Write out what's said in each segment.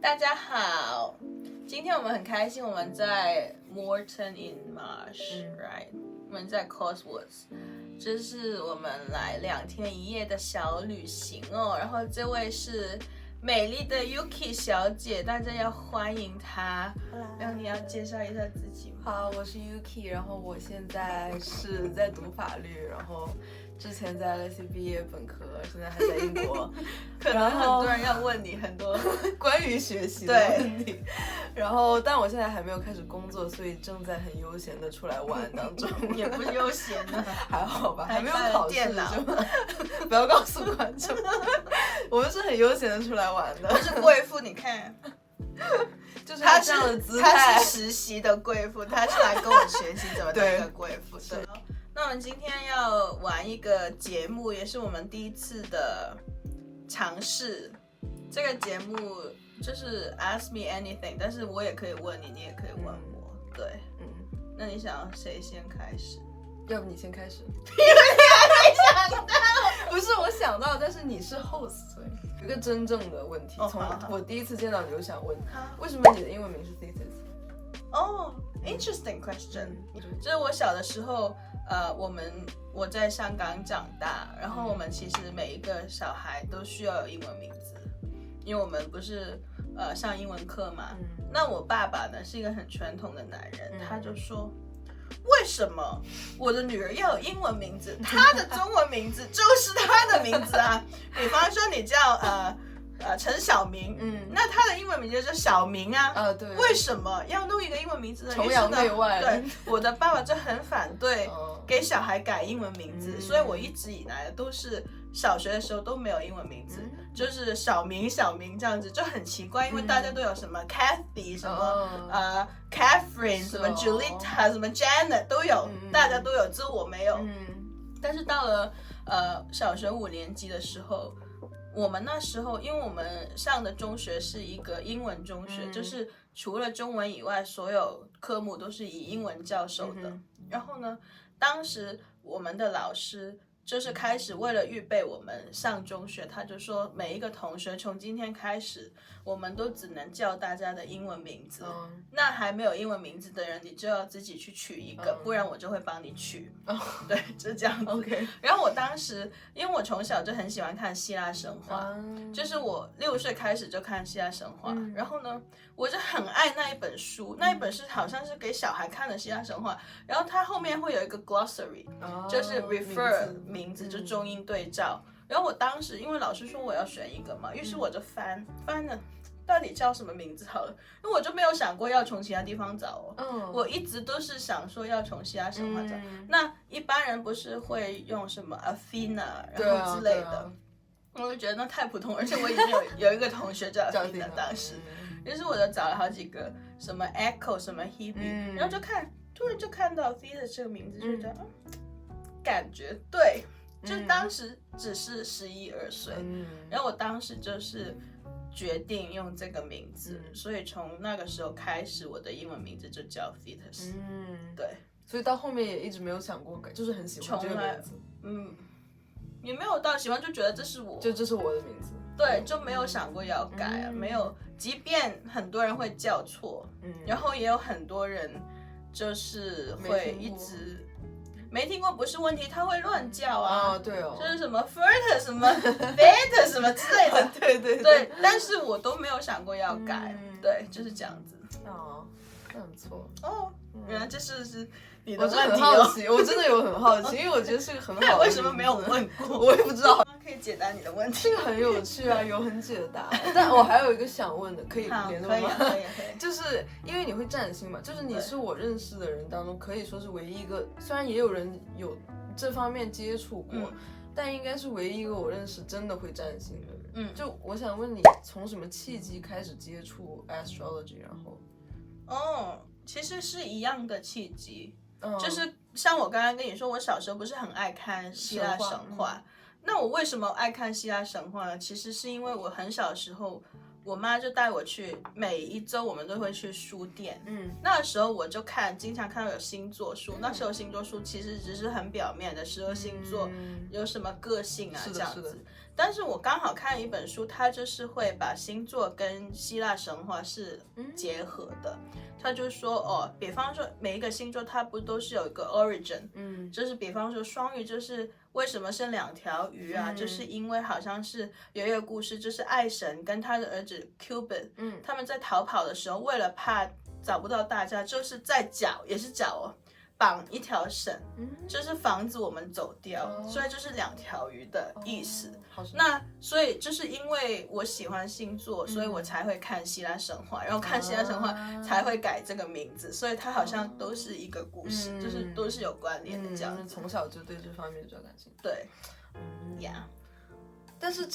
大家好，今天我们很开心，我们在 Morton in Marsh，right？我们在 Cotswolds， 这是我们来2天1夜的小旅行哦。然后这位是美丽的 Yuki 小姐，大家要欢迎她。然后你要介绍一下自己吗？好，我是 Yuki， 然后我现在是在读法律，然后之前在 LSE 毕业本科，现在还在英国。可能很多人要问你很多关于学习的问题，然后但我现在还没有开始工作，所以正在很悠闲的出来玩当中。也不悠闲呢，还好吧，还没有考试就不要告诉观众，我们是很悠闲的出来玩的。不是贵妇，你看。就是他这样的姿态，她是实习的贵妇，她是来跟我学习怎么当一个贵妇的。那我们今天要玩一个节目，也是我们第一次的尝试。这个节目就是 Ask Me Anything， 但是我也可以问你，你也可以问我。对，那你想谁先开始？要不你先开始。因为你还没想到，不是我想到，但是你是 host， 所以有一个真正的问题。从我第一次见到你就想问，为什么你的英文名是 thesis？ interesting question。就是我小的时候，我在香港长大，然后我们其实每一个小孩都需要有英文名字，因为我们不是上英文课嘛。那我爸爸呢是一个很传统的男人，他就说，为什么我的女儿要有英文名字？她的中文名字就是她的名字啊。比方说你叫陈小明，那他的英文名就叫小明啊。对。为什么要弄一个英文名字呢？崇洋媚外。对，我的爸爸就很反对给小孩改英文名字，所以我一直以来都是小学的时候都没有英文名字，就是小明这样子，就很奇怪，因为大家都有什么 Kathy 什么Catherine 什么 Julita 什么 Janet 都有，大家都有，只有我没有。但是到了小学5年级的时候，我们那时候因为我们上的中学是一个英文中学，就是除了中文以外，所有科目都是以英文教授的。然后呢，当时我们的老师就是开始为了预备我们上中学，他就说每一个同学从今天开始，我们都只能叫大家的英文名字。那还没有英文名字的人，你就要自己去取一个，不然我就会帮你取。对，就是这样子。OK。然后我当时，因为我从小就很喜欢看希腊神话，就是我6岁开始就看希腊神话。然后呢，我就很爱那一本书，那一本是好像是给小孩看的希腊神话。然后它后面会有一个 glossary，就是 refer。名字就中英对照，然后我当时因为老师说我要选一个嘛，于是我就翻了，到底叫什么名字好了，因为我就没有想过要从其他地方找我一直都是想说要从希腊神话找。那一般人不是会用什么 Athena 然后之类的，我就觉得那太普通，而且我已经有一个同学叫 Athena 当时，于是我就找了好几个什么 Echo 什么 Hebe，然后突然就看到 Athena 这个名字，就觉得感觉对，就当时只是11、12岁，然后我当时就是决定用这个名字，所以从那个时候开始，我的英文名字就叫 Thetis。对，所以到后面也一直没有想过改，就是很喜欢这个名字。也没有到喜欢，就觉得这是我，就这是我的名字。对，就没有想过要改没有，即便很多人会叫错，然后也有很多人就是会一直。没听过不是问题，他会乱叫啊。对哦，就是什么 Fert 什么 Bet 什么之类的。对，但是我都没有想过要改。对，就是这样子。那很不错。原来这是你的问题。我真的很好奇，我真的有很好奇，因为我觉得是个很好的。为什么没有问过？我也不知道。可以解答你的问题。这个很有趣啊，有很解答。但我还有一个想问的，可以联络吗？可以。就是因为你会占星嘛，就是你是我认识的人当中可以说是唯一一个，虽然也有人有这方面接触过，但应该是唯一一个我认识真的会占星的人。就我想问你，从什么契机开始接触 astrology， 然后？其实是一样的契机，就是像我刚刚跟你说，我小时候不是很爱看希腊神话。那我为什么爱看希腊神话呢？其实是因为我很小的时候，我妈就带我去，每一周我们都会去书店。那时候我就经常看到有星座书。那时候星座书其实只是很表面的12星座有什么个性啊这样子。但是我刚好看一本书，它就是会把星座跟希腊神话是结合的。他就说比方说每一个星座它不都是有一个 origin，就是比方说双鱼就是为什么是2条鱼啊，就是因为好像是有一个故事，就是爱神跟他的儿子 Cupid，他们在逃跑的时候，为了怕找不到大家，就是在也是脚绑一条绳，就是防止我们走掉，所以就是2条鱼的意思。那所以就是因为我喜欢星座，所以我才会看希腊神话，然后看希腊神话才会改这个名字，所以它好像都是一个故事，就是都是有关联的这样子。从小就对这方面比较感兴趣。对，呀。但是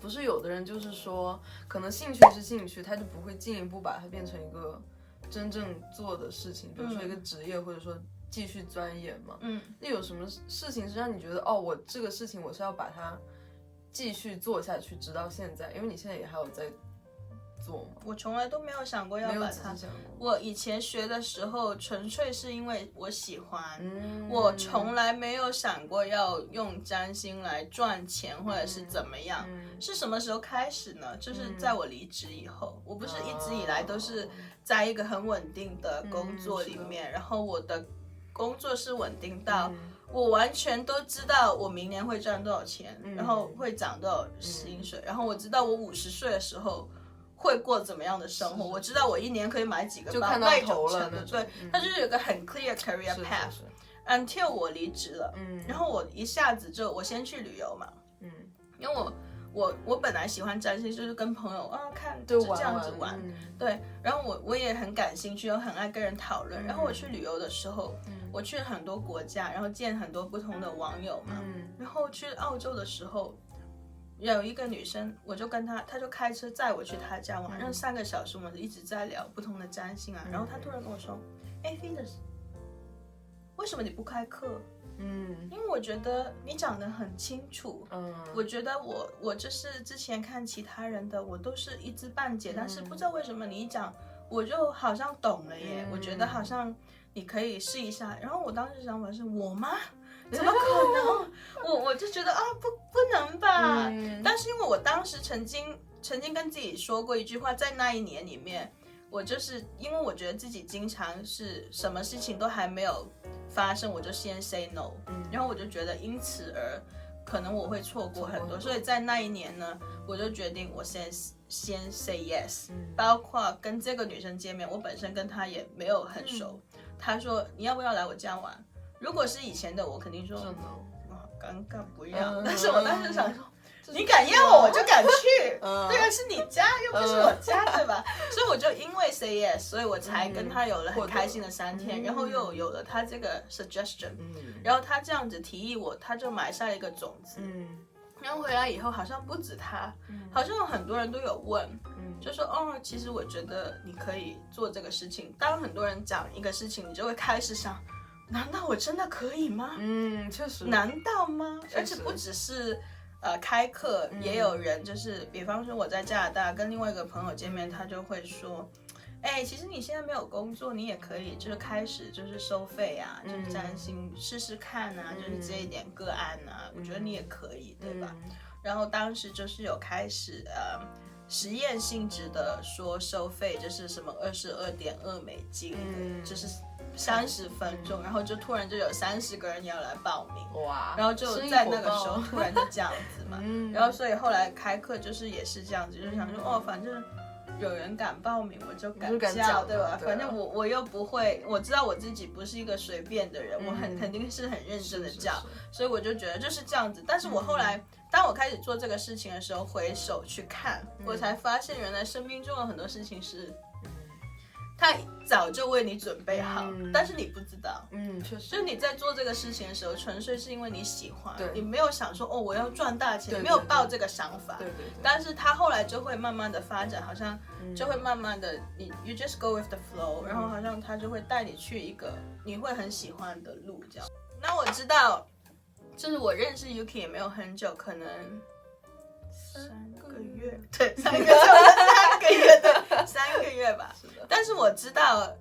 不是有的人就是说，可能兴趣是兴趣，他就不会进一步把它变成一个真正做的事情，比如说一个职业，或者说继续钻研嘛。那有什么事情是让你觉得我这个事情我是要把它继续做下去，直到现在？因为你现在也还有在做吗？我从来都没有想过要把它。我以前学的时候，纯粹是因为我喜欢，我从来没有想过要用占星来赚钱或者是怎么样。是什么时候开始呢？就是在我离职以后，我不是一直以来都是在一个很稳定的工作里面，然后我的工作是稳定到我完全都知道我明年会赚多少钱，然后会涨多少薪水，然后我知道我50岁的时候会过怎么样的生活，我知道我1年可以买几个包，就看到头了。对，它就是有个很 clear career path。until 我离职了，然后我一下子我先去旅游嘛，因为我本来喜欢占星，就是跟朋友看就这样子玩，对，然后我也很感兴趣，又很爱跟人讨论，然后我去旅游的时候，我去很多国家，然后见很多不同的网友嘛，然后去澳洲的时候，有一个女生，我就跟她就开车载我去她家玩，然后3个小时我们一直在聊不同的占星啊，然后她突然跟我说，Venus， 为什么你不开课？因为我觉得你讲得很清楚，我觉得我就是之前看其他人的，我都是一知半解，但是不知道为什么你一讲，我就好像懂了耶，我觉得好像你可以试一下。然后我当时想法是，我吗？怎么可能？我就觉得不能吧。但是因为我当时曾经跟自己说过一句话，在那一年里面，我就是因为我觉得自己经常是什么事情都还没有发生，我就先 say no，然后我就觉得因此而可能我会错过很多，所以在那一年呢，我就决定我先 say yes，包括跟这个女生见面，我本身跟她也没有很熟，她说你要不要来我家玩？如果是以前的我肯定说尴尬不要，但是我当时想说，你敢要我就敢去，对啊，是你家又不是我家，对吧？所以我就因为 say yes， 所以我才跟他有了很开心的3天，然后又有了他这个 suggestion，然后他这样子提议我，他就埋下一个种子，然后回来以后好像不止他，好像有很多人都有问，就说其实我觉得你可以做这个事情。当很多人讲一个事情，你就会开始想，难道我真的可以吗？确实。难道吗？而且不只是开课，也有人就是比方说我在加拿大跟另外一个朋友见面，他就会说，其实你现在没有工作，你也可以就是开始就是收费啊，就是占星试试看啊，就是接一点个案啊，我觉得你也可以，对吧？然后当时就是有开始实验性质的说收费就是什么22.2美金，就是30分钟，然后就突然就有30个人要来报名，哇！然后就在那个时候突然就这样子嘛，然后所以后来开课就是也是这样子，就是想说反正有人敢报名我就敢教，对吧？反正我又不会，我知道我自己不是一个随便的人，我肯定是很认真的教，所以我就觉得就是这样子。但是我后来当我开始做这个事情的时候，回首去看，我才发现原来生命中有很多事情是他早就为你准备好，但是你不知道。确实。就是你在做这个事情的时候，纯粹是因为你喜欢，你没有想说我要赚大钱，没有抱这个想法。对。但是他后来就会慢慢的发展，好像就会慢慢的you just go with the flow，然后好像他就会带你去一个你会很喜欢的路这样。那我知道，就是我认识 Yuki 也没有很久，可能3个月，对，3个月，对，3个月吧。是的。但是我知道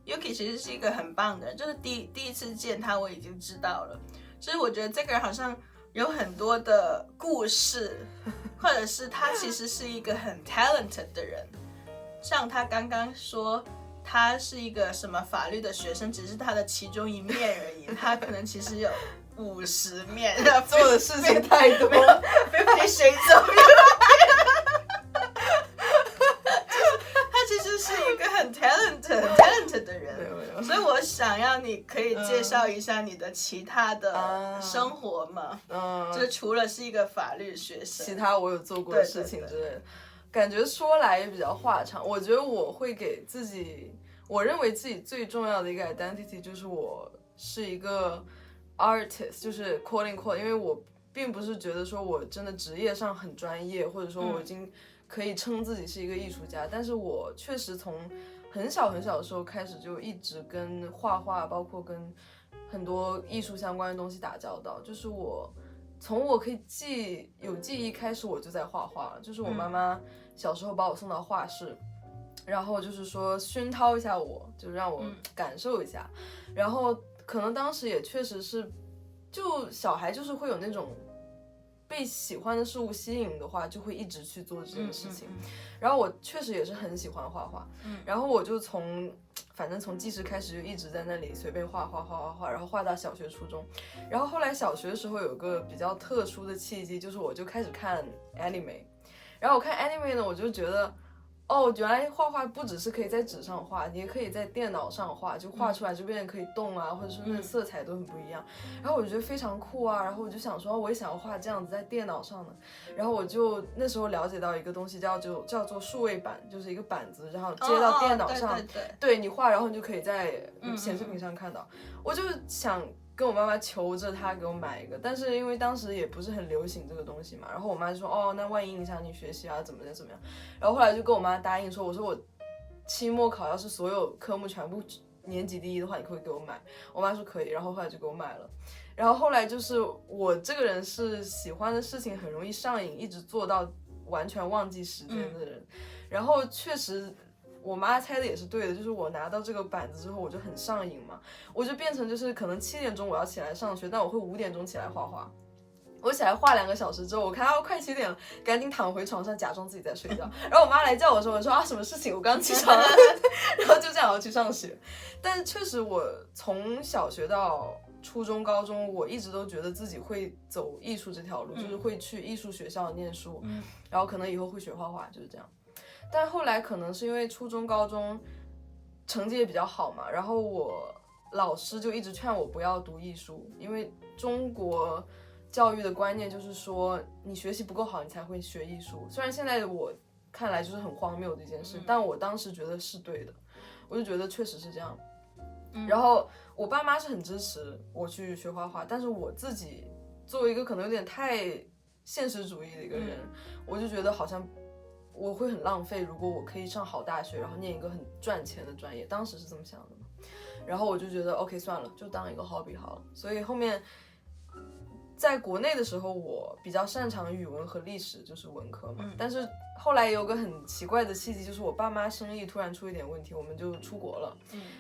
Yuki 其实是一个很棒的人，就是第一次见他我已经知道了，就是我觉得这个人好像有很多的故事，或者是他其实是一个很 talented 的人，像他刚刚说他是一个什么法律的学生，只是他的其中一面而已，他可能其实有50面，做的事情太多了，50 Shades of You。他其实是一个很 talented 的人，所以我想要你可以介绍一下你的其他的生活嘛，就是除了是一个法律学生，其他我有做过的事情之类的，感觉说来也比较话长。我觉得我会给自己，我认为自己最重要的一个 identity 就是我是一个 artist， 就是 quote unquote， 因为我并不是觉得说我真的职业上很专业，或者说我已经可以称自己是一个艺术家，但是我确实从很小的时候开始就一直跟画画，包括跟很多艺术相关的东西打交道。就是我从我可以有记忆开始，我就在画画了。就是我妈妈小时候把我送到画室，然后就是说熏陶一下我，就让我感受一下。然后可能当时也确实是，就小孩就是会有那种被喜欢的事物吸引的话，就会一直去做这件事情。然后我确实也是很喜欢画画，然后我就反正从记事开始就一直在那里随便画，然后画到小学初中。然后后来小学的时候有个比较特殊的契机，就是我就开始看 anime， 然后我看 anime 呢，我就觉得哦，原来画画不只是可以在纸上画，你也可以在电脑上画，就画出来就变得可以动啊，或者是那个色彩都很不一样。然后我就觉得非常酷啊，然后我就想说，我也想要画这样子在电脑上的。然后我就那时候了解到一个东西叫做数位板，就是一个板子，然后接到电脑上，对你画，然后你就可以在显示屏上看到。我就想跟我妈妈求着她给我买一个，但是因为当时也不是很流行这个东西嘛，然后我妈就说哦，那万一影响你学习啊，怎么样。然后后来就跟我妈答应说，我说我期末考要是所有科目全部年级第一的话，你可不可以给我买？我妈说可以，然后后来就给我买了。然后后来就是我这个人是喜欢的事情很容易上瘾，一直做到完全忘记时间的人。然后确实我妈猜的也是对的，就是我拿到这个板子之后我就很上瘾嘛，我就变成就是可能7点钟我要起来上学，但我会5点钟起来画画。我起来画2个小时之后，我看到快7点了，赶紧躺回床上假装自己在睡觉。然后我妈来叫我的时候，我说啊什么事情？我刚起床了。然后就这样要去上学。但是确实我从小学到初中高中，我一直都觉得自己会走艺术这条路，就是会去艺术学校念书，然后可能以后会学画画，就是这样。但后来可能是因为初中高中成绩也比较好嘛，然后我老师就一直劝我不要读艺术，因为中国教育的观念就是说你学习不够好你才会学艺术。虽然现在我看来就是很荒谬的一件事，但我当时觉得是对的，我就觉得确实是这样。然后我爸妈是很支持我去学画画，但是我自己作为一个可能有点太现实主义的一个人，我就觉得好像我会很浪费，如果我可以上好大学，然后念一个很赚钱的专业，当时是这么想的嘛。然后我就觉得 OK 算了，就当一个 hobby 好了。所以后面在国内的时候，我比较擅长语文和历史，就是文科嘛。但是后来有个很奇怪的契机，就是我爸妈生意突然出一点问题，我们就出国了。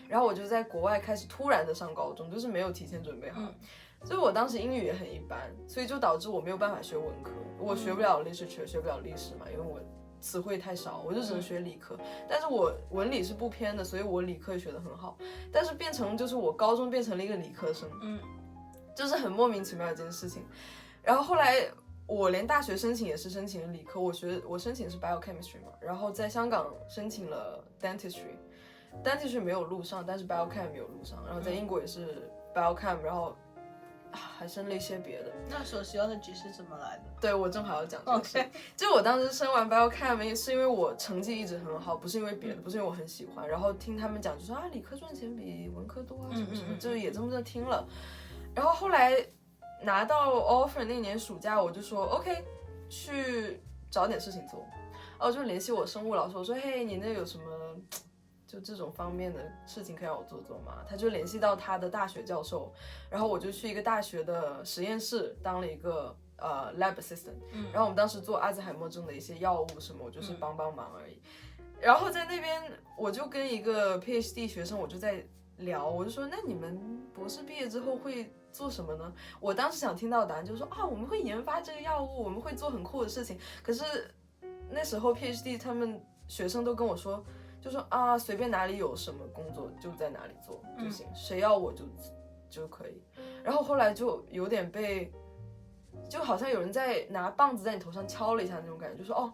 然后我就在国外开始突然的上高中，就是没有提前准备好。所以我当时英语也很一般，所以就导致我没有办法学文科，我学不了literature，学不了历史嘛，因为我词汇太少，我就只能学理科。但是我文理是不偏的，所以我理科也学得很好。但是变成就是我高中变成了一个理科生，就是很莫名其妙的一件事情。然后后来我连大学申请也是申请了理科，我申请的是 biochemistry 嘛，然后在香港申请了 dentistry 没有录上，但是 biochem 有录上，然后在英国也是 biochem， 然后还申了一些别的。那sociology是怎么来的？对，我正好要讲这个事。就我当时申完 biochem 是因为我成绩一直很好，不是因为别的，不是因为我很喜欢，然后听他们讲就说啊理科赚钱比文科多啊什么什么，就也这么听了。然后后来拿到 offer 那年暑假，我就说 OK 去找点事情做。我就联系我生物老师，我说嘿你那有什么就这种方面的事情可以让我做做吗？他就联系到他的大学教授，然后我就去一个大学的实验室当了一个 lab assistant，然后我们当时做阿兹海默症的一些药物什么，我就是帮忙而已。然后在那边我就跟一个 PhD 学生我就在聊，我就说那你们博士毕业之后会做什么呢？我当时想听到的答案就是说我们会研发这个药物，我们会做很酷的事情。可是那时候 PhD 他们学生都跟我说，就说随便哪里有什么工作就在哪里做就行，谁要我就可以。然后后来就有点被，就好像有人在拿棒子在你头上敲了一下那种感觉，就说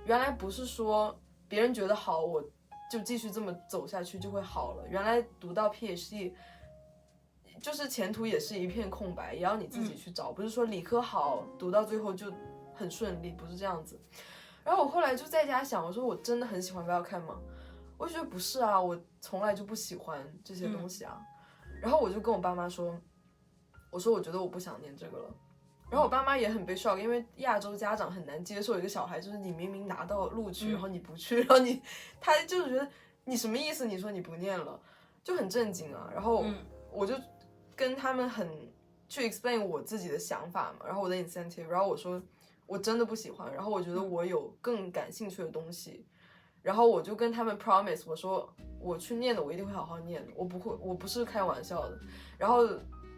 原来不是说别人觉得好我就继续这么走下去就会好了，原来读到 PhD 就是前途也是一片空白，也要你自己去找，不是说理科好读到最后就很顺利，不是这样子。然后我后来就在家想，我说我真的很喜欢Biochem吗？我就觉得不是啊，我从来就不喜欢这些东西啊。然后我就跟我爸妈说，我说我觉得我不想念这个了。然后我爸妈也很被 shock， 因为亚洲家长很难接受一个小孩，就是你明明拿到录取，然后你不去，然后他就是觉得你什么意思？你说你不念了，就很震惊啊。然后我就跟他们很去 explain 我自己的想法嘛，然后我的 incentive， 然后我说我真的不喜欢，然后我觉得我有更感兴趣的东西，然后我就跟他们 promise， 我说我去念的我一定会好好念的，我不是开玩笑的。然后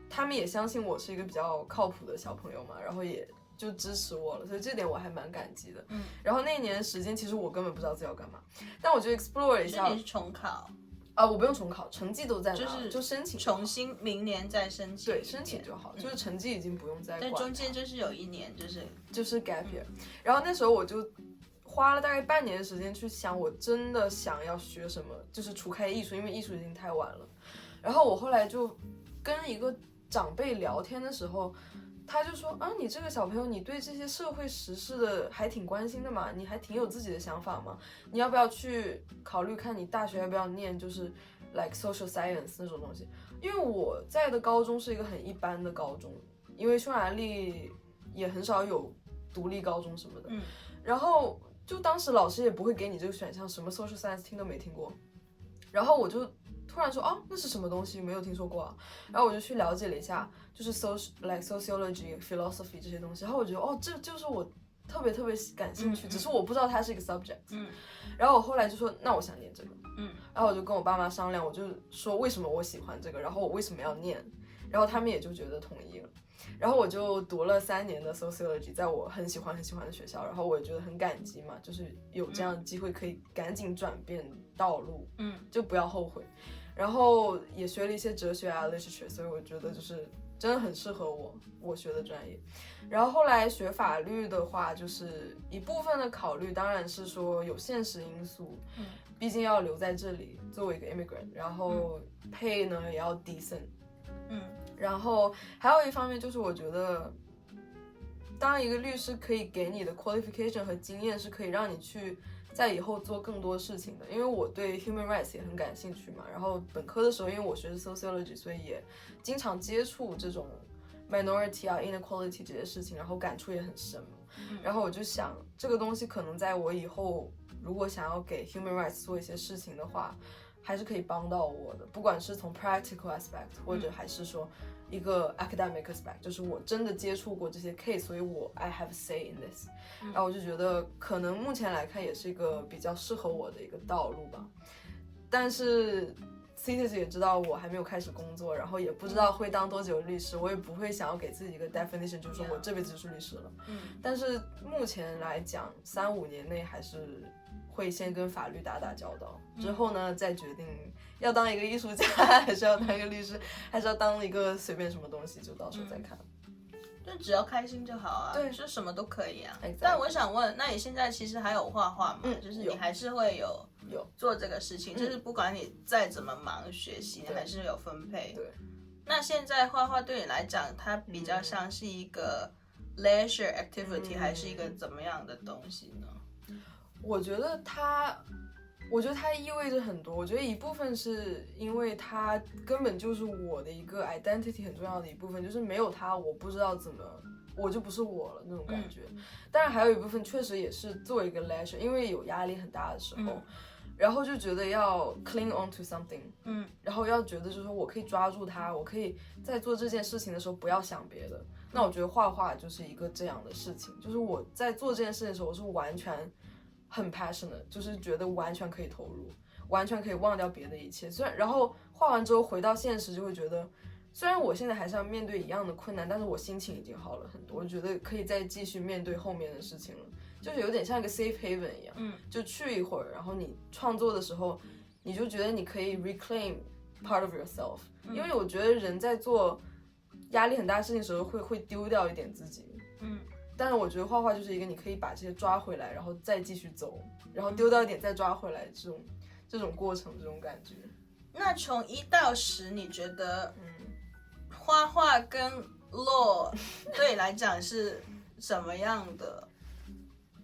他们也相信我是一个比较靠谱的小朋友嘛，然后也就支持我了，所以这点我还蛮感激的。然后那一年时间其实我根本不知道自己要干嘛，但我就 explore 了一下。你是重考？我不用重考，成绩都在那，就申请重新明年再申请。对，申请就好，就是成绩已经不用再管。但中间就是有一年就是 gap year，然后那时候我就花了大概半年的时间去想，我真的想要学什么，就是除开艺术，因为艺术已经太晚了。然后我后来就跟一个长辈聊天的时候，他就说你这个小朋友，你对这些社会时事的还挺关心的嘛，你还挺有自己的想法嘛，你要不要去考虑看你大学要不要念就是 like social science 那种东西。因为我在的高中是一个很一般的高中，因为匈牙利也很少有独立高中什么的，然后就当时老师也不会给你这个选项，什么 social science 听都没听过。然后我就突然说那是什么东西，没有听说过啊。然后我就去了解了一下，就是 sociology philosophy 这些东西，然后我觉得这就是我特别感兴趣，只是我不知道它是一个 subject。然后我后来就说那我想念这个，然后我就跟我爸妈商量，我就说为什么我喜欢这个，然后我为什么要念，然后他们也就觉得同意了。然后我就读了3年的 sociology， 在我很喜欢的学校，然后我也觉得很感激嘛，就是有这样的机会可以赶紧转变道路，就不要后悔。然后也学了一些哲学啊 literature， 所以我觉得就是真的很适合我学的专业。然后后来学法律的话，就是一部分的考虑当然是说有现实因素，毕竟要留在这里作为一个 immigrant， 然后pay呢也要 decent，然后还有一方面就是我觉得当一个律师可以给你的 qualification 和经验是可以让你去在以后做更多事情的。因为我对 human rights 也很感兴趣嘛，然后本科的时候因为我学的 sociology， 所以也经常接触这种 minority 啊 inequality 这些事情，然后感触也很深。然后我就想这个东西可能在我以后如果想要给 human rights 做一些事情的话，还是可以帮到我的，不管是从 practical aspect 或者还是说一个 academic aspect， 就是我真的接触过这些 case， 所以我 I have say in this。 然后我就觉得可能目前来看也是一个比较适合我的一个道路吧。但是 Cities 也知道我还没有开始工作，然后也不知道会当多久律师，我也不会想要给自己一个 definition， 就是说我这辈子就是律师了。但是目前来讲3-5年内还是会先跟法律打交道，之后呢再决定要当一个艺术家还是要当一个律师，还是要当一个随便什么东西，就到时候再看。就只要开心就好啊，对，就什么都可以啊。Exactly。但我想问，那你现在其实还有画画吗？就是你还是会有做这个事情，就是不管你再怎么忙学习，你还是有分配。对。那现在画画对你来讲，它比较像是一个 leisure activity，还是一个怎么样的东西呢？我觉得它意味着很多。我觉得一部分是因为它根本就是我的一个 identity 很重要的一部分，就是没有它我不知道怎么我就不是我了那种感觉。当然还有一部分确实也是做一个 leisure， 因为有压力很大的时候，然后就觉得要 cling on to something， 然后要觉得就是说我可以抓住它，我可以在做这件事情的时候不要想别的，那我觉得画画就是一个这样的事情，就是我在做这件事的时候，我是完全很 passionate， 就是觉得完全可以投入，完全可以忘掉别的一切。虽然然后画完之后回到现实，就会觉得虽然我现在还是要面对一样的困难，但是我心情已经好了很多，我觉得可以再继续面对后面的事情了，就是有点像一个 safe haven 一样，就去一会儿，然后你创作的时候，你就觉得你可以 reclaim part of yourself，因为我觉得人在做压力很大的事情的时候会丢掉一点自己，但是我觉得画画就是一个你可以把这些抓回来，然后再继续走，然后丢掉一点再抓回来这种过程，这种感觉。那从1到10，你觉得画画跟 law 对你来讲是什么样的？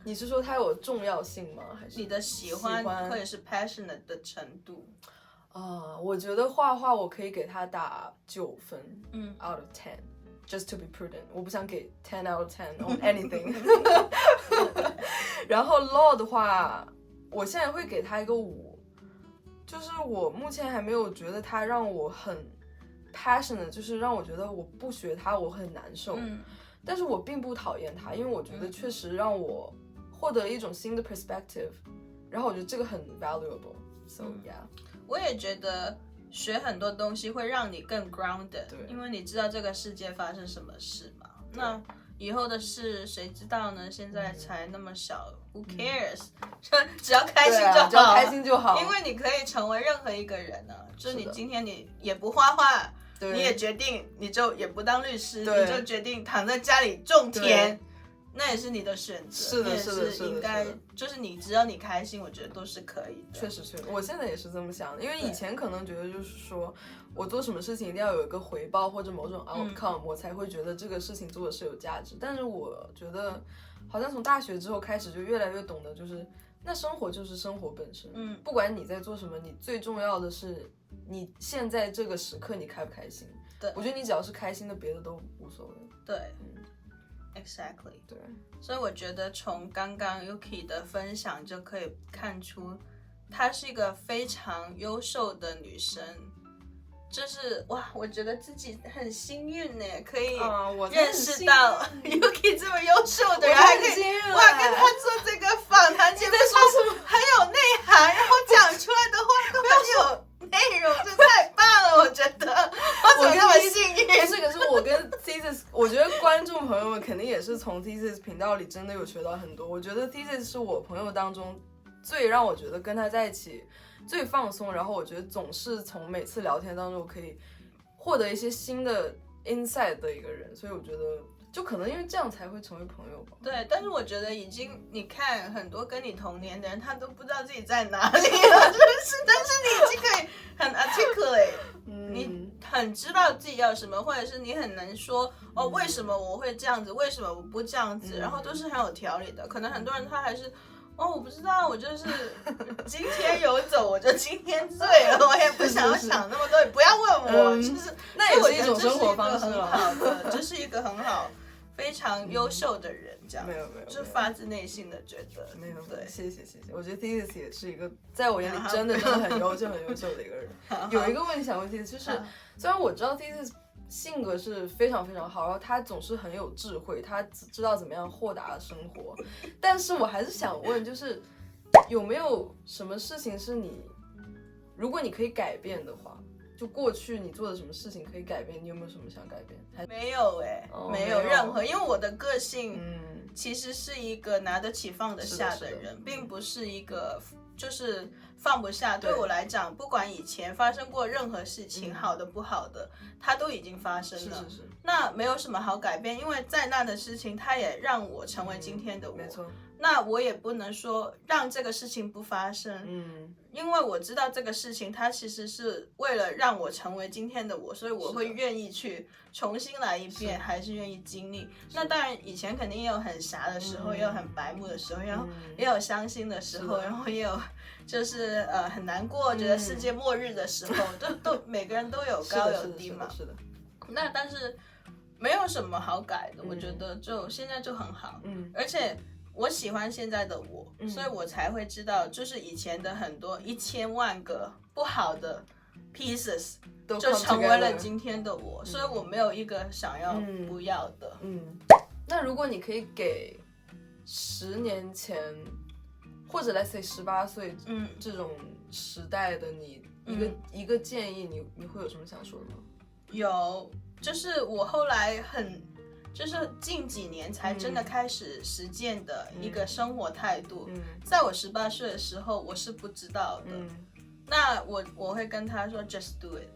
你是说它有重要性吗？还是你的喜欢或者是 passionate 的程度？我觉得画画我可以给它打9分，out of 10。Just to be prudent， 我不想给10 out of 10 on anything 。然后 law 的话，我现在会给他一个5，就是我目前还没有觉得他让我很 passionate， 就是让我觉得我不学他我很难受。但是我并不讨厌他，因为我觉得确实让我获得一种新的 perspective， 然后我觉得这个很 valuable。So yeah， 我也觉得学很多东西会让你更 grounded， 因为你知道这个世界发生什么事嘛。那以后的事谁知道呢？现在才那么小，Who cares？只要开心就好，只要开心就好。因为你可以成为任何一个人呢。就是你今天你也不画画，你也决定你就也不当律师，你就决定躺在家里种田。那也是你的选择，是的，是的，应该就是你只要你开心，我觉得都是可以的。确实，我现在也是这么想的，因为以前可能觉得就是说我做什么事情一定要有一个回报或者某种 outcome，我才会觉得这个事情做的是有价值。但是我觉得好像从大学之后开始就越来越懂得，就是那生活就是生活本身，不管你在做什么，你最重要的是你现在这个时刻你开不开心。对，我觉得你只要是开心的，别的都无所谓。对。Exactly， 对，所以我觉得从刚刚 Yuki 的分享就可以看出，她是一个非常优秀的女生。就是哇，我觉得自己很幸运呢，可以认识到 Yuki 这么优秀的人，还可以哇跟他做这个访谈节目，说很有内涵，然后讲出来的话都很有内容，这太棒了，我觉得我怎么那么幸运？可是我跟 Thesis， 我觉得观众朋友们肯定也是从 Thesis 频道里真的有学到很多。我觉得 Thesis 是我朋友当中最让我觉得跟他在一起最放松，然后我觉得总是从每次聊天当中可以获得一些新的 insight 的一个人，所以我觉得就可能因为这样才会成为朋友吧。对，但是我觉得已经你看很多跟你同年的人，他都不知道自己在哪里了，就是但是你已经可以很 articulate，你很知道自己要什么，或者是你很能说为什么我会这样子，为什么我不这样子，然后都是很有条理的。可能很多人他还是我不知道，我就是今天有酒我就今天醉了，我也不想要想那么多，你不要问我，就是那也是一种生活方式很好的，这是一个很好非常优秀的人，这样没有就发自内心的觉得没有，对，谢谢。我觉得 Thesis 也是一个在我眼里真的很优秀的一个人。有一个问题想问 Thesis， 就是虽然我知道 Thesis 性格是非常非常好，然后他总是很有智慧，他知道怎么样豁达的生活，但是我还是想问，就是有没有什么事情是你，如果你可以改变的话，就过去你做的什么事情可以改变，你有没有什么想改变？没有没有任何，因为我的个性其实是一个拿得起放得下的人，并不是一个就是放不下。对我来讲，不管以前发生过任何事情，好的不好的，它都已经发生了。是。那没有什么好改变，因为再难的事情，它也让我成为今天的我。没错。那我也不能说让这个事情不发生，因为我知道这个事情它其实是为了让我成为今天的我，所以我会愿意去重新来一遍，还是愿意经历。那当然以前肯定也有很傻的时候，也有很白目的时候，然后也有伤心的时候，然后也有就是很难过，觉得世界末日的时候，都每个人都有高有低嘛。是的。那但是没有什么好改的，我觉得就现在就很好，而且我喜欢现在的我，所以我才会知道，就是以前的很多1000万个不好的 pieces 都就成为了 come together 今天的我，所以我没有一个想要不要的。那如果你可以给10年前或者 let's say 18岁这种时代的你一个建议，你会有什么想说的吗？有，就是我后来就是近几年才真的开始实践的一个生活态度。在我18岁的时候，我是不知道的。那我会跟他说 just do it。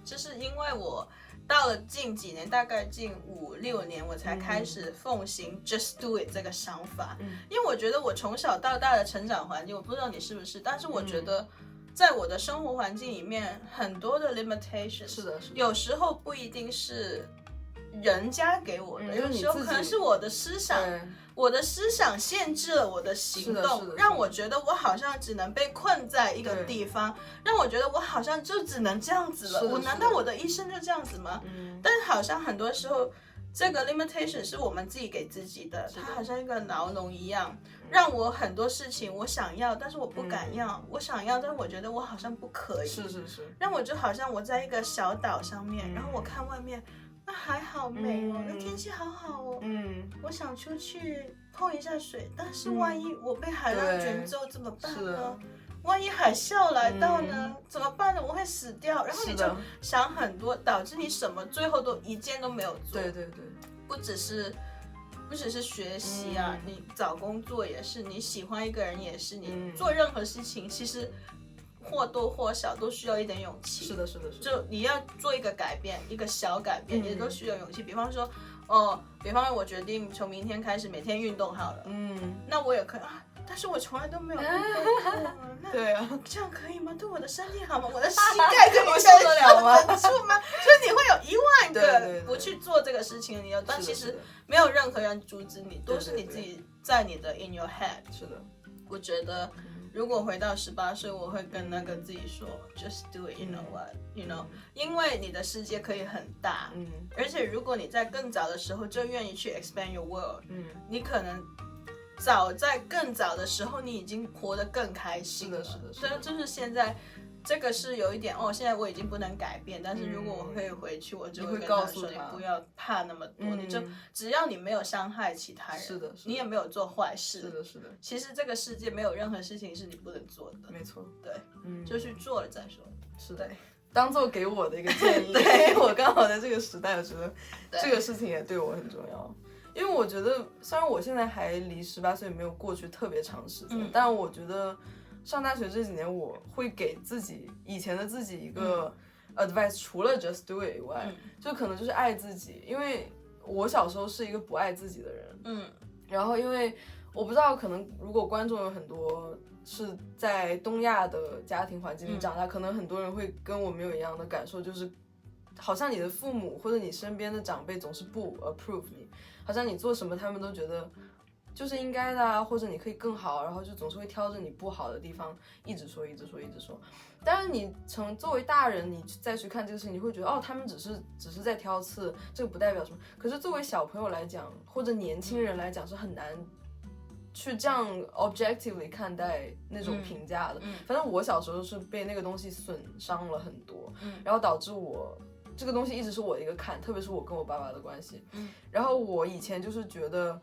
就是因为我到了近几年，大概近5、6年，我才开始奉行 just do it 这个想法。因为我觉得我从小到大的成长环境，我不知道你是不是，但是我觉得在我的生活环境里面，很多的 limitations， 是的，有时候不一定是人家给我的，有时候可能是我的思想。我的思想限制了我的行动，让我觉得我好像只能被困在一个地方，让我觉得我好像就只能这样子了。我难道我的一生就这样子吗？但是好像很多时候这个 limitation 是我们自己给自己的，它好像一个牢笼一样，让我很多事情我想要，但是我不敢要，我想要，但是我觉得我好像不可以。是，让我就好像我在一个小岛上面，然后我看外面。那还好美哦，那天气好好哦。我想出去碰一下水，但是万一我被海浪卷走怎么办呢？万一海啸来到呢？怎么办呢？我会死掉。然后你就想很多，导致你什么最后都一件都没有做。对，不只是学习啊，你找工作也是，你喜欢一个人也是，你做任何事情其实。或多或少都需要一点勇气。是的。就你要做一个改变，一个小改变，也都需要勇气。比方说，比方说我决定从明天开始每天运动好了。那我也可以啊，但是我从来都没有运动过。对啊，这样可以吗？对我的身体好吗？我的膝盖可以受得了吗？忍住吗？就是你会有1万个不去做这个事情的理由，但其实没有任何人阻止你，都是你自己在你的 in your head。是的，我觉得。如果回到18岁，我会跟那个自己说 ，just do it，you know what，you know，因为你的世界可以很大，而且如果你在更早的时候就愿意去 expand your world，你可能早在更早的时候，你已经活得更开心了。是的。所以就是现在。这个是有一点现在我已经不能改变，但是如果我可以回去，我就会跟他说，你不要怕那么多，你就只要你没有伤害其他人，是的，你也没有做坏事，是的。其实这个世界没有任何事情是你不能做的，没错，对，就去做了再说。是的，当做给我的一个建议，对我刚好在这个时代，我觉得这个事情也对我很重要。因为我觉得，虽然我现在还离18岁没有过去特别长时间，但我觉得。上大学这几年，我会给以前的自己一个 advice，除了 just do it 以外，就可能就是爱自己。因为我小时候是一个不爱自己的人，然后因为我不知道，可能如果观众有很多是在东亚的家庭环境里长大，可能很多人会跟我没有一样的感受，就是好像你的父母或者你身边的长辈总是不 approve 你，好像你做什么他们都觉得。就是应该的啊，或者你可以更好，然后就总是会挑着你不好的地方一直说。但是你作为大人，你再去看这个事情，你会觉得他们只是在挑刺，这个不代表什么。可是作为小朋友来讲，或者年轻人来讲，是很难去这样 objectively 看待那种评价的。反正我小时候是被那个东西损伤了很多，然后导致我这个东西一直是我的一个坎，特别是我跟我爸爸的关系。然后我以前就是觉得。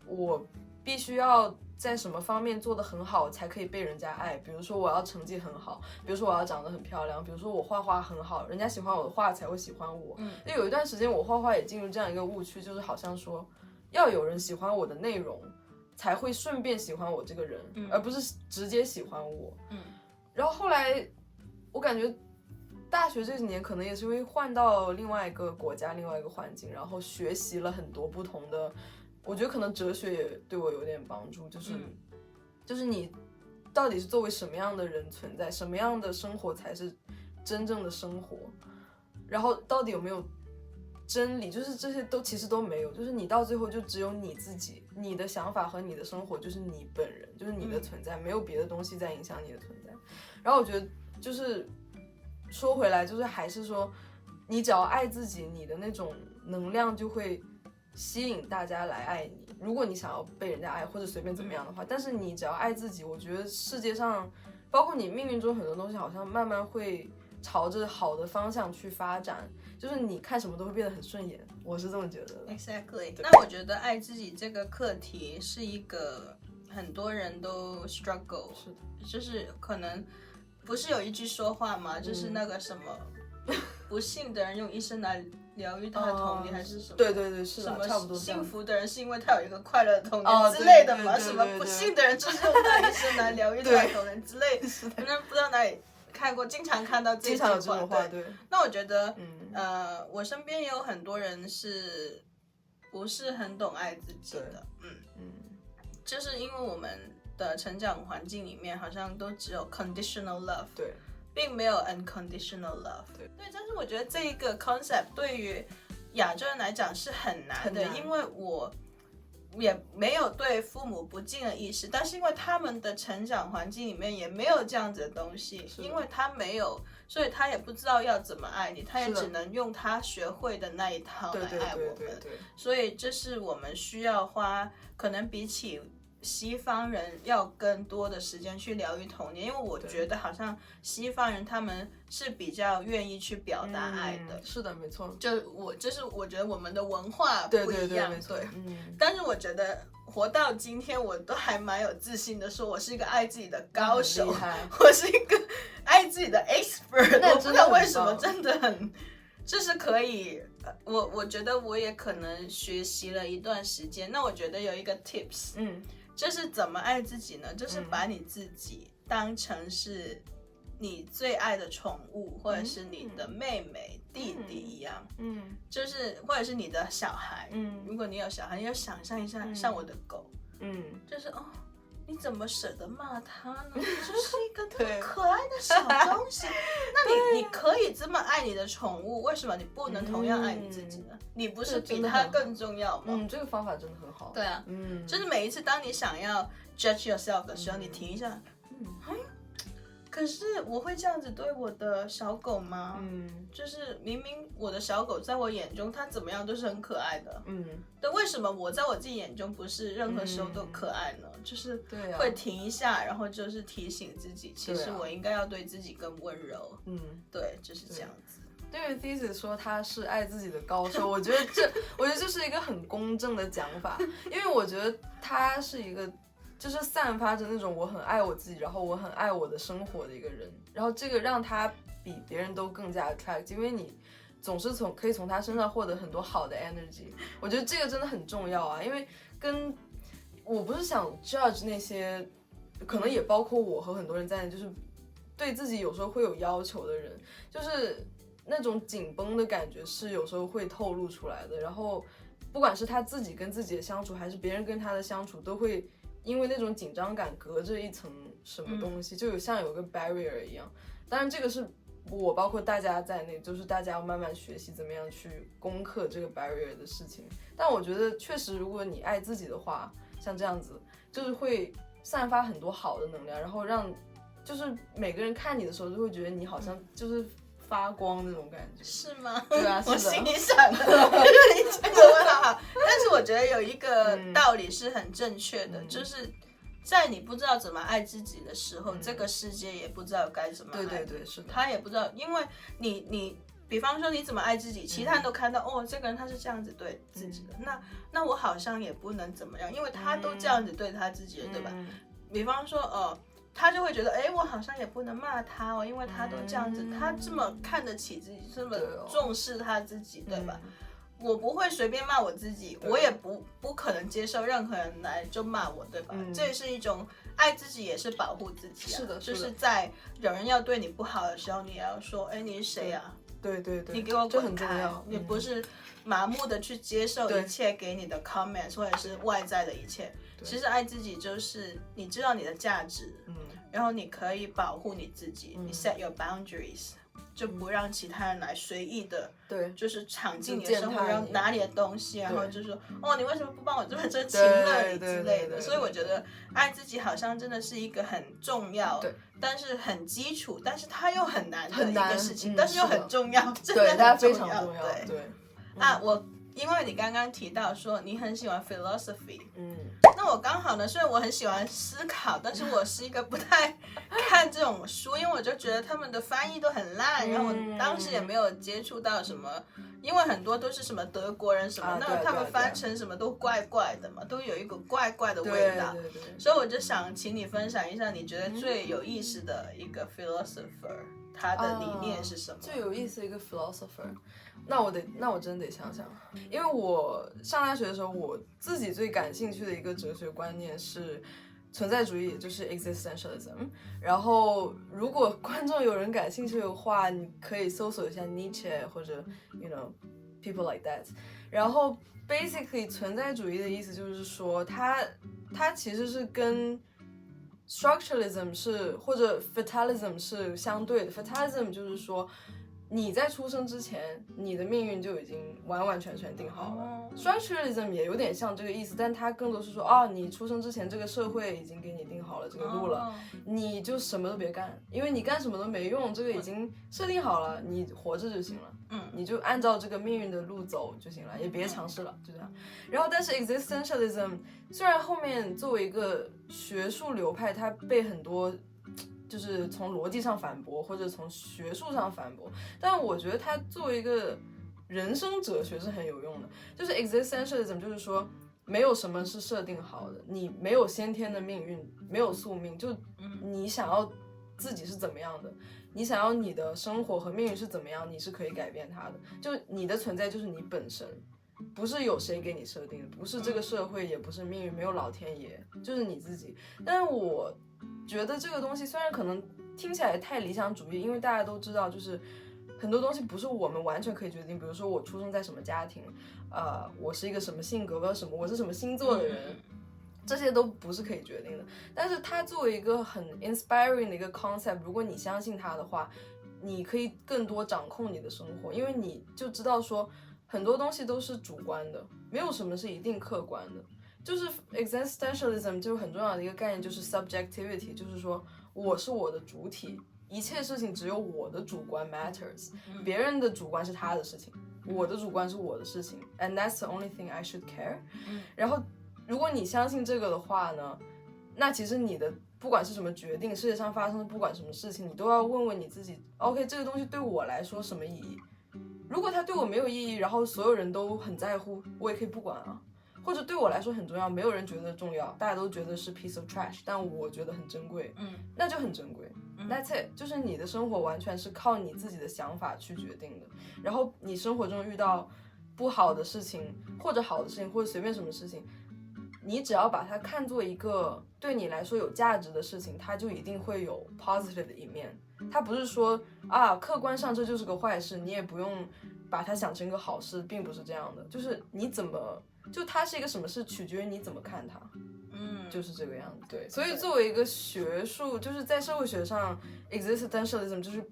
我必须要在什么方面做得很好才可以被人家爱，比如说我要成绩很好，比如说我要长得很漂亮，比如说我画画很好，人家喜欢我的画才会喜欢我。就有一段时间我画画也进入这样一个误区，就是好像说要有人喜欢我的内容才会顺便喜欢我这个人，而不是直接喜欢我。然后后来我感觉大学这几年可能也是因为换到另外一个国家另外一个环境，然后学习了很多不同的，我觉得可能哲学也对我有点帮助，就是你到底是作为什么样的人存在，什么样的生活才是真正的生活，然后到底有没有真理，就是这些都其实都没有，就是你到最后就只有你自己，你的想法和你的生活就是你本人，就是你的存在，没有别的东西在影响你的存在。然后我觉得就是说回来，就是还是说你只要爱自己，你的那种能量就会吸引大家来爱你，如果你想要被人家爱或者随便怎么样的话，但是你只要爱自己，我觉得世界上包括你命运中很多东西好像慢慢会朝着好的方向去发展，就是你看什么都会变得很顺眼，我是这么觉得的。 Exactly。 那我觉得爱自己这个课题是一个很多人都 struggle， 是的，就是可能不是有一句说话吗？就是那个什么不幸的人用一生来疗愈他的童年，还是什么？对对对，是的，什么差不多这样。幸福的人是因为他有一个快乐的童年之类的嘛？对对对对对什么不幸的人就是用他的一生来疗愈他的童年之类的。反正不知道哪里看过，经常看到这句话。经常有这种话，对。那我觉得，我身边也有很多人是不是很懂爱自己的，就是因为我们的成长环境里面好像都只有 conditional love， 对，并没有 unconditional love， 对，但是我觉得这一个 concept 对于亚洲人来讲是很难的，因为我也没有对父母不敬的意识，但是因为他们的成长环境里面也没有这样子的东西，因为他没有，所以他也不知道要怎么爱你，他也只能用他学会的那一套来爱我们，所以这是我们需要花，可能比起西方人要更多的时间去疗愈童年，因为我觉得好像西方人他们是比较愿意去表达爱的，是的，没错。就是我觉得我们的文化不一样，对。但是我觉得活到今天，我都还蛮有自信的，说我是一个爱自己的高手，我是一个爱自己的 expert， 我不知道为什么，真的很，就是可以。我觉得我也可能学习了一段时间。那我觉得有一个 tips，就是怎么爱自己呢？就是把你自己当成是你最爱的宠物，或者是你的妹妹、弟弟一样，就是或者是你的小孩，如果你有小孩，你要想象一下，像我的狗，就是你怎么舍得骂它呢？你就是一个那么可爱的小东西。那你可以这么爱你的宠物，为什么你不能同样爱你自己呢？你不是比它更重要吗？这个方法真的很好。对啊，就是每一次当你想要 judge yourself 的时候，你停一下，可是我会这样子对我的小狗吗？就是明明我的小狗在我眼中，它怎么样都是很可爱的。但为什么我在我自己眼中不是任何时候都可爱呢？就是会停一下，然后就是提醒自己，其实我应该要对自己更温柔。对，就是这样子。对于 Thesis 说他是爱自己的高手，我觉得这是一个很公正的讲法，因为我觉得他是一个。就是散发着那种我很爱我自己，然后我很爱我的生活的一个人，然后这个让他比别人都更加 attract， 因为你总是可以从他身上获得很多好的 energy， 我觉得这个真的很重要啊，因为我不是想 judge 那些，可能也包括我和很多人在内，就是对自己有时候会有要求的人，就是那种紧绷的感觉是有时候会透露出来的，然后不管是他自己跟自己的相处，还是别人跟他的相处，都会因为那种紧张感隔着一层什么东西，就像有个 barrier 一样。当然这个是我包括大家在内，就是大家要慢慢学习怎么样去攻克这个 barrier 的事情。但我觉得确实如果你爱自己的话，像这样子就是会散发很多好的能量，然后让就是每个人看你的时候都会觉得你好像就是发光那种感觉。是吗？对啊，我心里想的你这个问好，但是我觉得有一个道理是很正确的，就是在你不知道怎么爱自己的时候，这个世界也不知道该怎么爱。对，是的。他也不知道，因为你比方说你怎么爱自己，其他人都看到这个人他是这样子对自己的，那我好像也不能怎么样，因为他都这样子对他自己的，对吧？比方说他就会觉得我好像也不能骂他因为他都这样子，他这么看得起自己，这么重视他自己，对吧？我不会随便骂我自己，我也不可能接受任何人来就骂我，对吧？这也是一种爱自己，也是保护自己啊。是的，就是在有人要对你不好的时候，你也要说你是谁啊？对，你给我滚开！你不是麻木的去接受一切给你的 comments 或者是外在的一切。其实爱自己就是你知道你的价值，然后你可以保护你自己，你 set your boundaries，就不让其他人来随意的，就是闯进你的生活，然后拿你的东西，然后就说你为什么不帮我这情乐之类的。所以我觉得爱自己好像真的是一个很重要，但是很基础，但是它又很难的一个事情，但是又很重要，真的很重要。对，因为你刚刚提到说你很喜欢 philosophy， 嗯，那我刚好呢，虽然我很喜欢思考，但是我是一个不太看这种书，因为我就觉得他们的翻译都很烂，然后我当时也没有接触到什么，因为很多都是什么德国人什么，那他们翻成什么都怪怪的嘛，都有一股怪怪的味道，对，所以我就想请你分享一下你觉得最有意思的一个 philosopher， 他的理念是什么？最有意思的一个 philosopher， 那我真得想想，因为我上大学的时候，我自己最感兴趣的一个哲学观念是存在主义，也就是 existentialism。然后，如果观众有人感兴趣的话，你可以搜索一下 Nietzsche 或者 people like that。然后 basically 存在主义的意思就是说，它其实是跟structuralism 是或者 fatalism 是相对的。fatalism 就是说你在出生之前，你的命运就已经完完全全定好了。structuralism 也有点像这个意思，但它更多是说，你出生之前这个社会已经给你定好了这个路了，你就什么都别干，因为你干什么都没用，这个已经设定好了，你活着就行了。你就按照这个命运的路走就行了，也别尝试了，就这样。然后，但是 existentialism 虽然后面作为一个学术流派，它被很多就是从逻辑上反驳或者从学术上反驳，但我觉得它作为一个人生哲学是很有用的。就是 existentialism 就是说没有什么是设定好的，你没有先天的命运，没有宿命，就你想要自己是怎么样的，你想要你的生活和命运是怎么样，你是可以改变它的。就你的存在就是你本身，不是有谁给你设定的，不是这个社会，也不是命运，没有老天爷，就是你自己。但是我觉得这个东西虽然可能听起来太理想主义，因为大家都知道就是很多东西不是我们完全可以决定，比如说我出生在什么家庭，我是一个什么性格，我是什么星座的人，这些都不是可以决定的。但是它作为一个很 inspiring 的一个 concept， 如果你相信它的话，你可以更多掌控你的生活，因为你就知道说很多东西都是主观的，没有什么是一定客观的。就是 existentialism 就很重要的一个概念就是 subjectivity， 就是说我是我的主体，一切事情只有我的主观 matters， 别人的主观是他的事情，我的主观是我的事情 and that's the only thing I should care。 然后如果你相信这个的话呢，那其实你的不管是什么决定，世界上发生的不管什么事情，你都要问问你自己 OK 这个东西对我来说什么意义。如果它对我没有意义，然后所有人都很在乎，我也可以不管啊。或者对我来说很重要，没有人觉得重要，大家都觉得是 piece of trash， 但我觉得很珍贵，那就很珍贵。That's it， 就是你的生活完全是靠你自己的想法去决定的。然后你生活中遇到不好的事情，或者好的事情，或者随便什么事情，你只要把它看作一个对你来说有价值的事情，它就一定会有 positive 的一面。它不是说客观上这就是个坏事，你也不用把它想成一个好事，并不是这样的。就是你怎么就它是一个什么事，取决于你怎么看它，就是这个样子。对，所以作为一个学术，就是在社会学上 existentialism 就是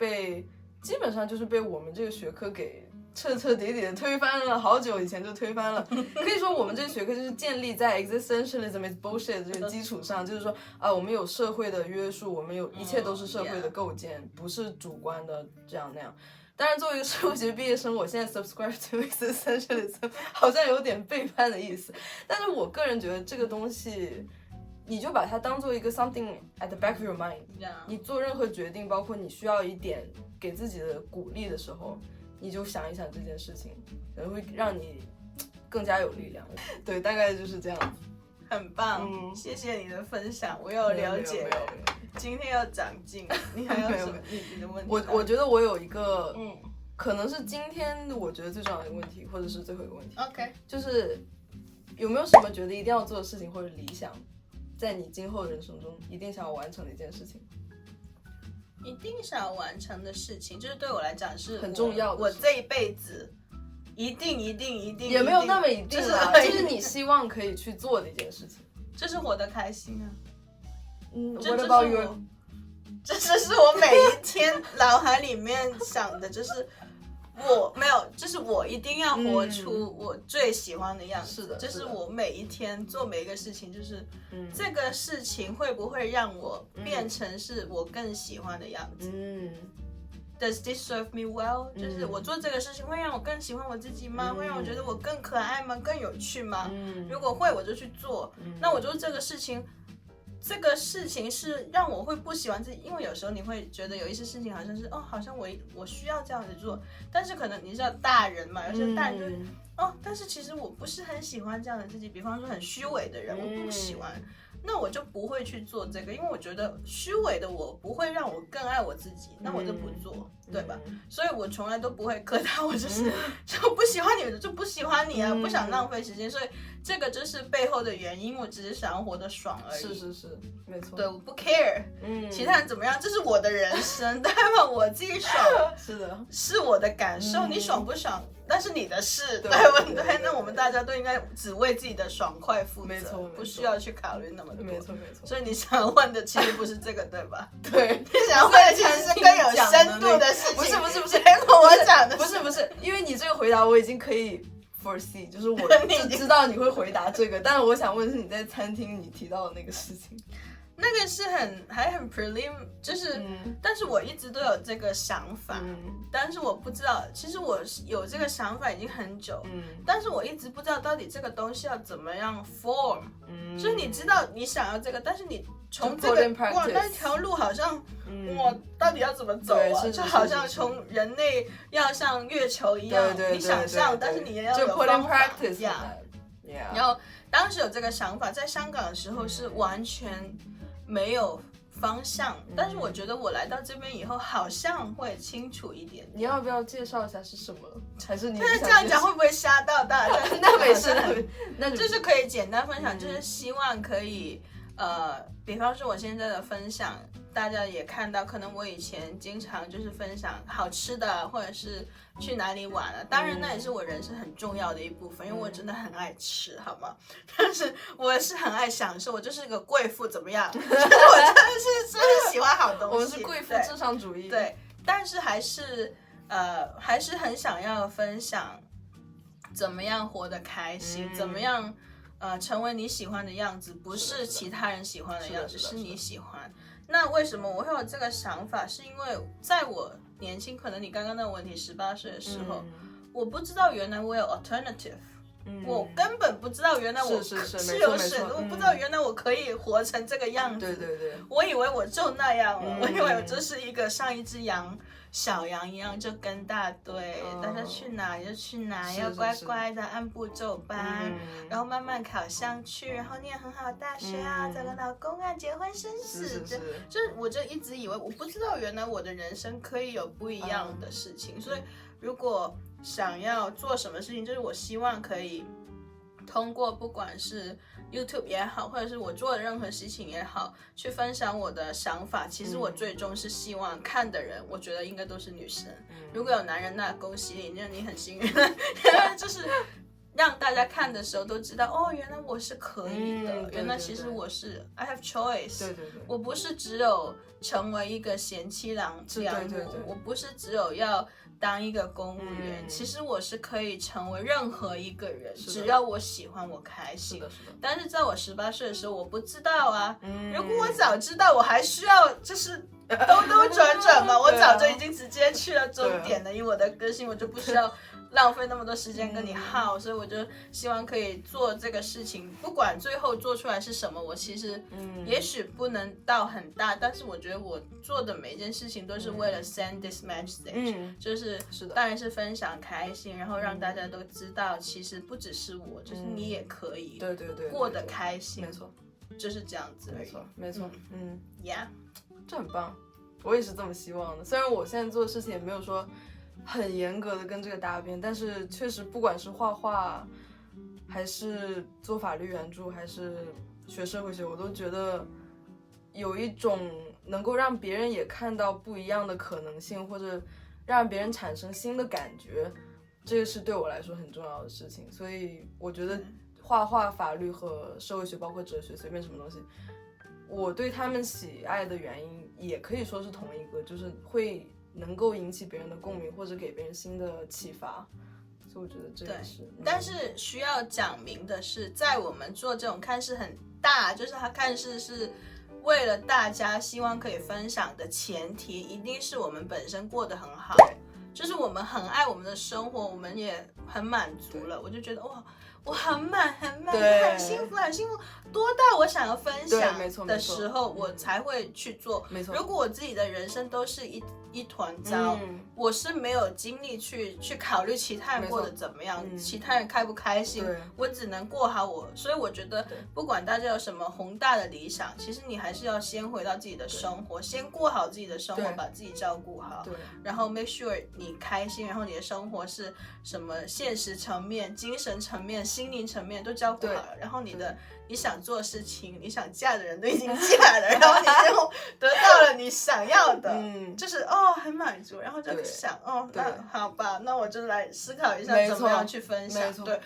基本上就是被我们这个学科给彻彻底底的推翻了，好久以前就推翻了。可以说我们这个学科就是建立在 existentialism is bullshit 这个基础上，就是说我们有社会的约束，我们有一切都是社会的构建，不是主观的这样那样。当然作为一个社会学毕业生，我现在 subscribe to existentialism 好像有点背叛的意思，但是我个人觉得这个东西你就把它当做一个 something at the back of your mind， 你做任何决定，包括你需要一点给自己的鼓励的时候，你就想一想这件事情，可能会让你更加有力量。对，大概就是这样子。很棒，谢谢你的分享，我有了解，今天要长进。你还有什么你的问题？我觉得我有一个，可能是今天我觉得最重要的一个问题，或者是最后一个问题。OK， 就是有没有什么觉得一定要做的事情或者理想，在你今后人生中一定想要完成的一件事情？一定想要完成的事情，就是对我来讲是很重要的，我这一辈子一定也没有那么一定啦，就是你希望可以去做的一件事情，这是活得开心啊。What about you？ 这是我每一天脑海里面想的，就是我没有，就是我一定要活出我最喜欢的样子。是的，就是我每一天做每一个事情，就是这个事情会不会让我变成是我更喜欢的样子。Does this serve me well？ 就是我做这个事情会让我更喜欢我自己吗？会让我觉得我更可爱吗？更有趣吗？如果会，我就去做。那我做这个事情。这个事情是让我会不喜欢自己，因为有时候你会觉得有一些事情好像是好像我需要这样子做，但是可能你知道大人嘛，有些大人就但是其实我不是很喜欢这样的自己，比方说很虚伪的人，我不喜欢。那我就不会去做这个，因为我觉得虚伪的我不会让我更爱我自己，那我就不做，对吧？所以我从来都不会客套，我就是就不喜欢你就不喜欢你啊，不想浪费时间，所以这个就是背后的原因，我只是想要活得爽而已。是，没错。对，我不 care，其他人怎么样，这是我的人生，对吧？我自己爽，是的，是我的感受，你爽不爽？那是你的事，对不对？那我们大家都应该只为自己的爽快负责，没错，不需要去考虑那么多。没错。所以你想问的其实不是这个，对吧？对，你想问的其实是更有深度的事情。不是，结果我讲的不是，因为你这个回答我已经可以 foresee， 就是我就知道你会回答这个，但是我想问的是你在餐厅你提到的那个事情。那个是还很 prelim， 就是，但是我一直都有这个想法，但是我不知道，其实我有这个想法已经很久，但是我一直不知道到底这个东西要怎么样 form，就是你知道你想要这个，但是你从这个那条路好像，到底要怎么走啊？就好像从人类要像月球一样，你想象，但是你也要有方法。然后当时有这个想法，在香港的时候是完全没有方向，但是我觉得我来到这边以后好像会清楚一点。你要不要介绍一下是什么？还是你？但是这样讲会不会吓到大家？那没事，那就是可以简单分享，就是希望可以比方说我现在的分享，大家也看到，可能我以前经常就是分享好吃的，或者是去哪里玩了。当然那也是我人生很重要的一部分，因为我真的很爱吃，好吗？但是我是很爱享受，我就是个贵妇，怎么样？我真的喜欢好东西。我们是贵妇至上主义。对，但是还是很想要分享怎么样活得开心，怎么样成为你喜欢的样子，不是其他人喜欢的样子，是你喜欢。那为什么我会有这个想法？是因为在我年轻，可能你刚刚那个问题18岁的时候，我不知道原来我有 alternative，我根本不知道原来我是有选择，我不知道原来我可以活成这个样子。对，我以为我就那样了，我以为我就是一个像一只小羊一样就跟大队，大家去哪就去哪，要乖乖的按部就班，然后慢慢考上去，然后念很好的大学啊，找个老公啊，结婚生子，我就一直以为，我不知道原来我的人生可以有不一样的事情，所以如果想要做什么事情，就是我希望可以通过不管是YouTube 也好，或者是我做的任何事情也好，去分享我的想法。其实我最终是希望看的人，我觉得应该都是女生。如果有男人，那恭喜你，那你很幸运。就是让大家看的时候都知道，原来我是可以的，原来其实我是 I have choice。对，我不是只有成为一个贤妻良母，我不是只有要当一个公务员，其实我是可以成为任何一个人，只要我喜欢，我开心。但是在我18岁的时候，我不知道啊。如果我早知道，我还需要就是兜转嘛，我早就已经直接去了终点了。以我的个性，我就不需要浪费那么多时间跟你耗，所以我就希望可以做这个事情，不管最后做出来是什么，我其实也许不能到很大，但是我觉得我做的每一件事情都是为了 send this message，就是当然是分享开心，然后让大家都知道，其实不只是我，就是你也可以过得开心，没错，就是这样子而已，没错，yeah， 这很棒，我也是这么希望的。虽然我现在做的事情也没有说很严格的跟这个搭边，但是确实不管是画画还是做法律援助还是学社会学，我都觉得有一种能够让别人也看到不一样的可能性，或者让别人产生新的感觉，这个是对我来说很重要的事情。所以我觉得画画、法律和社会学包括哲学随便什么东西，我对他们喜爱的原因也可以说是同一个，就是会能够引起别人的共鸣，或者给别人新的启发，所以我觉得这也是。但是需要讲明的是，在我们做这种看似很大，就是它看似是为了大家希望可以分享的前提，一定是我们本身过得很好，就是我们很爱我们的生活，我们也很满足了，我就觉得哇，我很满，很幸福，多到我想要分享的时候，我才会去做。没错，如果我自己的人生都是一团糟，我是没有精力去考虑其他人过得怎么样，其他人开不开心，我只能过好我。所以我觉得，不管大家有什么宏大的理想，其实你还是要先回到自己的生活，先过好自己的生活，把自己照顾好，然后 make sure 你开心，然后你的生活是什么现实层面、精神层面、心灵层面都照顾好了，然后你想做的事情，你想嫁的人都已经嫁了，然后你就得到了你想要的，就是很满足，然后就想那好吧，那我就来思考一下怎么样去分享。对，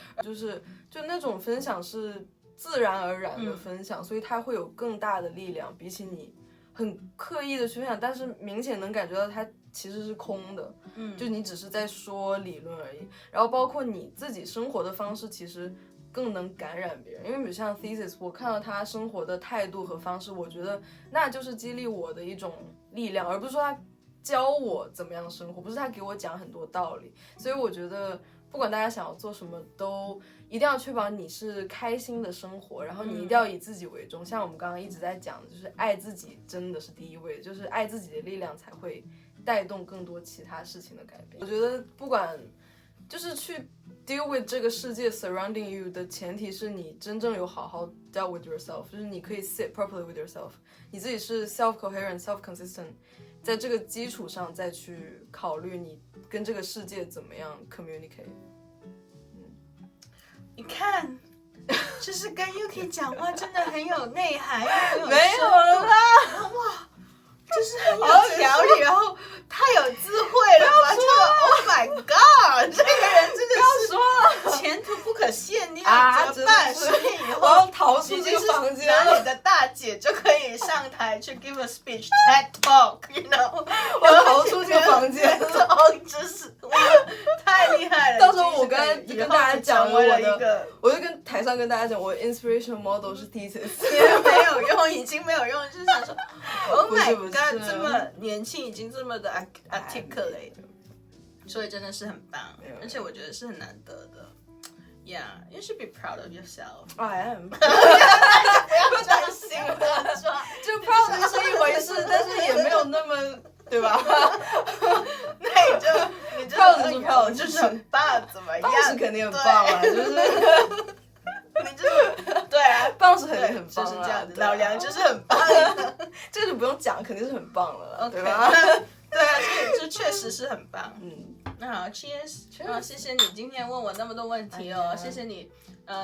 就那种分享是自然而然的分享，所以它会有更大的力量，比起你很刻意的去分享，但是明显能感觉到它其实是空的，就你只是在说理论而已。然后包括你自己生活的方式，其实更能感染别人，因为比如像 Thesis， 我看到他生活的态度和方式，我觉得那就是激励我的一种力量，而不是说他教我怎么样生活，不是他给我讲很多道理。所以我觉得不管大家想要做什么，都一定要确保你是开心的生活，然后你一定要以自己为重。像我们刚刚一直在讲的，就是爱自己真的是第一位，就是爱自己的力量才会带动更多其他事情的改变。我觉得不管就是去 deal with 这个世界 surrounding you 的前提是你真正有好好 dealt with yourself， 就是你可以 sit properly with yourself， 你自己是 self-coherent self-consistent， 在这个基础上再去考虑你跟这个世界怎么样 communicate。 你看就是跟 Yuki 讲话真的很有内涵，没有了啦，哇，就是很有条理，然后太有智慧了吧，就 Oh my God， 这个人真的是前途不可限量，怎么办？所以以后我要逃出这个房间了，哪里的大姐就可以上台去 give a speech TED Talk，you know， 我要逃出这个房间了，真是哇，太厉害了！到时候我跟大家讲了一个，我就跟台上跟大家讲，我的 inspiration model 是 Thesis， 没有用，已经没有用，就是想说 ，Oh my God， 这么年轻，已经这么的 articulate， 所以真的是很棒，而且我觉得是很难得的。Yeah, you should be proud of yourself. I am. 不要担心了，就 proud 是一回事，但是也没有那么，对吧？那你就 proud 是 proud， 就是很棒，怎么样？棒是肯定很棒啊，就是你就是对啊，棒是肯定很棒，就是这样子，老梁就是很棒，这个就不用讲，肯定是很棒了，对吧？对啊，这确实是很棒。那好 ，Cheers！ 谢谢你今天问我那么多问题哦，谢谢你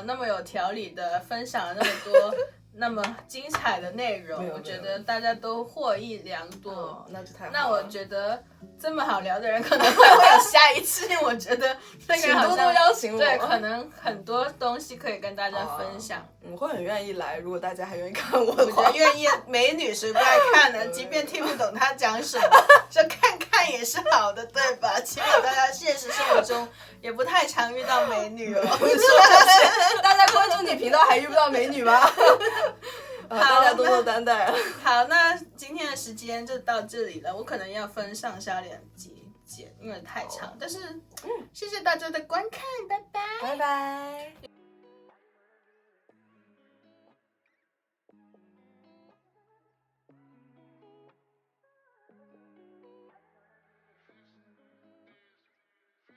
那么有条理的分享了那么多那么精彩的内容，我觉得大家都获益良多。那就太好了。那我觉得这么好聊的人可能会有下一次，我觉得那个好像多邀请我，对，可能很多东西可以跟大家分享。我会很愿意来，如果大家还愿意看我的话。我觉得愿意，美女谁不爱看呢？即便听不懂她讲什么，就看看也是好的，对吧？起码大家现实生活中也不太常遇到美女哦。大家关注你频道还遇不到美女吗？大家多多担待。好，那今天的时间就到这里了，我可能要分上下2集剪，因为太长。但是，谢谢大家的观看，拜拜，拜拜。